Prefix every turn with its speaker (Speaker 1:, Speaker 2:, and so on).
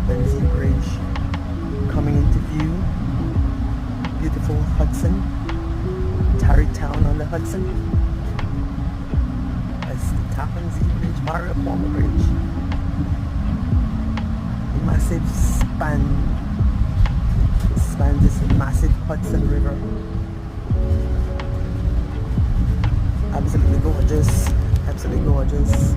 Speaker 1: Tappan Zee Bridge coming into view. Beautiful Hudson, Tarrytown on the Hudson. That's the Tappan Zee Bridge, Mario Cuomo Bridge. A massive spans this massive Hudson River. Absolutely gorgeous, absolutely gorgeous.